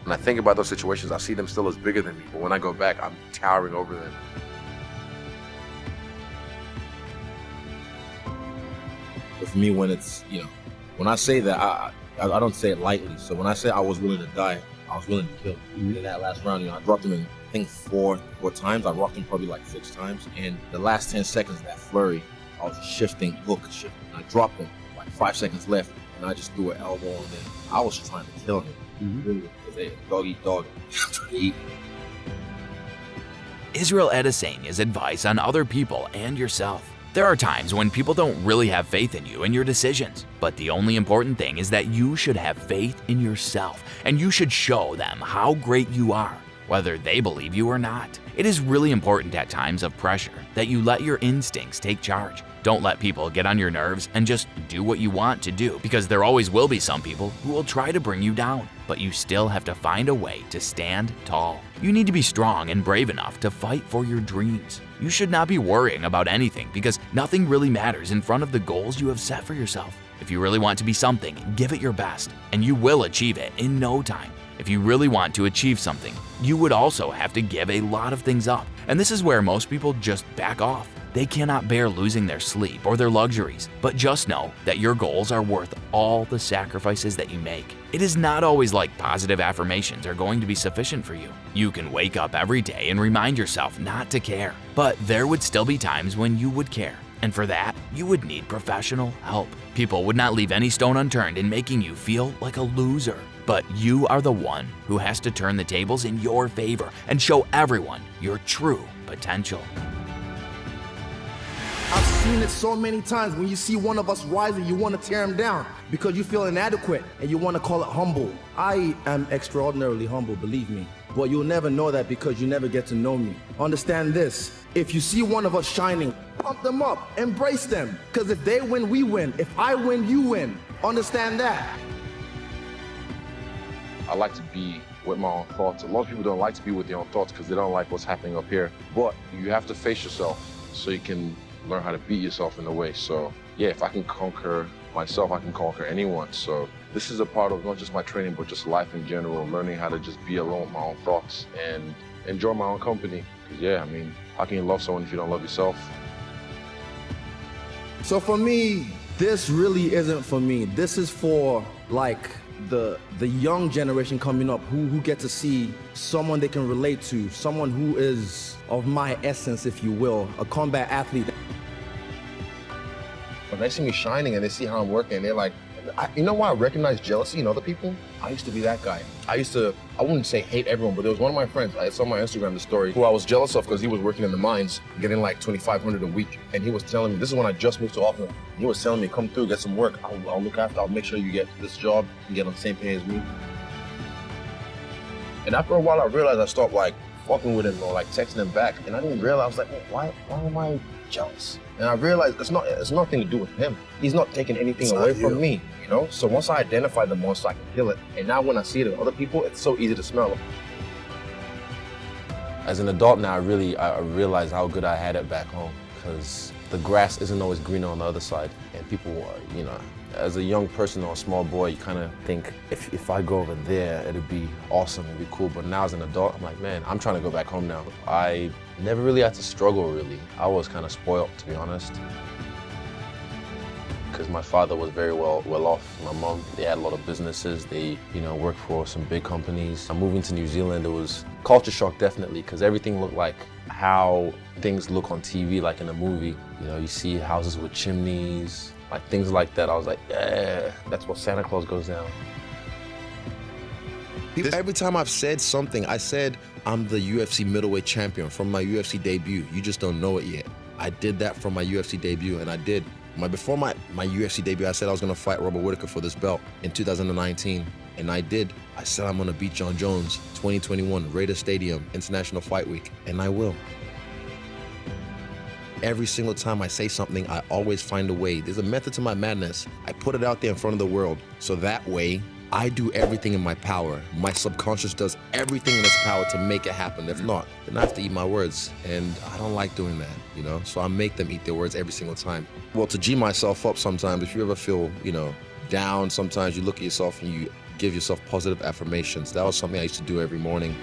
When I think about those situations, I see them still as bigger than me, but when I go back, I'm towering over them. But for me, when it's, when I say that, I don't say it lightly. So when I say I was willing to die, I was willing to kill. In that last round, I dropped him in, I think, four times. I rocked him probably like 6 times. And the last 10 seconds, that flurry, I was shifting, shifting. I dropped him, like 5 seconds left, and I just threw an elbow on him. I was trying to kill him. Really, because dog eat dog. I'm trying to eat. Israel Adesanya's advice on other people and yourself. There are times when people don't really have faith in you and your decisions, but the only important thing is that you should have faith in yourself, and you should show them how great you are, whether they believe you or not. It is really important at times of pressure that you let your instincts take charge. Don't let people get on your nerves and just do what you want to do, because there always will be some people who will try to bring you down, but you still have to find a way to stand tall. You need to be strong and brave enough to fight for your dreams. You should not be worrying about anything, because nothing really matters in front of the goals you have set for yourself. If you really want to be something, give it your best, and you will achieve it in no time. If you really want to achieve something, you would also have to give a lot of things up, and this is where most people just back off. They cannot bear losing their sleep or their luxuries, but just know that your goals are worth all the sacrifices that you make. It is not always like positive affirmations are going to be sufficient for you. You can wake up every day and remind yourself not to care, but there would still be times when you would care. And for that, you would need professional help. People would not leave any stone unturned in making you feel like a loser. But you are the one who has to turn the tables in your favor and show everyone your true potential. I've seen it so many times. When you see one of us rising, you want to tear him down because you feel inadequate and you want to call it humble. I am extraordinarily humble, believe me. But you'll never know that because you never get to know me. Understand this. If you see one of us shining, pump them up, embrace them. Because if they win, we win. If I win, you win. Understand that. I like to be with my own thoughts. A lot of people don't like to be with their own thoughts because they don't like what's happening up here. But you have to face yourself so you can learn how to beat yourself in a way. So yeah, if I can conquer myself, I can conquer anyone. So this is a part of not just my training, but just life in general, learning how to just be alone with my own thoughts and enjoy my own company. Because yeah, I mean, how can you love someone if you don't love yourself? So for me, this really isn't for me. This is for like the young generation coming up who get to see someone they can relate to, someone who is of my essence, if you will, a combat athlete. When they see me shining and they see how I'm working, they're like, you know why I recognize jealousy in other people? I used to be that guy. I wouldn't say hate everyone, but there was one of my friends, I saw on my Instagram the story, who I was jealous of because he was working in the mines, getting like $2,500 a week. And he was telling me, this is when I just moved to Auckland. He was telling me, come through, get some work. I'll look after, I'll make sure you get this job and get on the same pay as me. And after a while, I realized I stopped like fucking with him or like texting him back. And I didn't realize, I was like, why am I jealous? And I realized it's nothing to do with him. He's not taking anything away from me, you know? So once I identified the monster, I can kill it. And now when I see it in other people, it's so easy to smell. As an adult now, I realize how good I had it back home, because the grass isn't always greener on the other side. And people, as a young person or a small boy, you kind of think, if I go over there, it'd be awesome, it'd be cool. But now as an adult, I'm like, man, I'm trying to go back home now. I never really had to struggle, really. I was kind of spoiled, to be honest. Because my father was very well off. My mom, they had a lot of businesses. They, worked for some big companies. Moving to New Zealand, it was culture shock, definitely, because everything looked like how things look on TV, like in a movie. You see houses with chimneys, like things like that. I was like, yeah, that's what Santa Claus goes down. Every time I've said something, I said I'm the UFC middleweight champion from my UFC debut. You just don't know it yet. I did that from my UFC debut, and I did. Before my UFC debut, I said I was gonna fight Robert Whittaker for this belt in 2019, and I did. I said I'm gonna beat John Jones, 2021, Raiders Stadium, International Fight Week, and I will. Every single time I say something, I always find a way. There's a method to my madness. I put it out there in front of the world, so that way, I do everything in my power. My subconscious does everything in its power to make it happen. If not, then I have to eat my words. And I don't like doing that, So I make them eat their words every single time. Well, to G myself up sometimes, if you ever feel, down, sometimes you look at yourself and you give yourself positive affirmations. That was something I used to do every morning.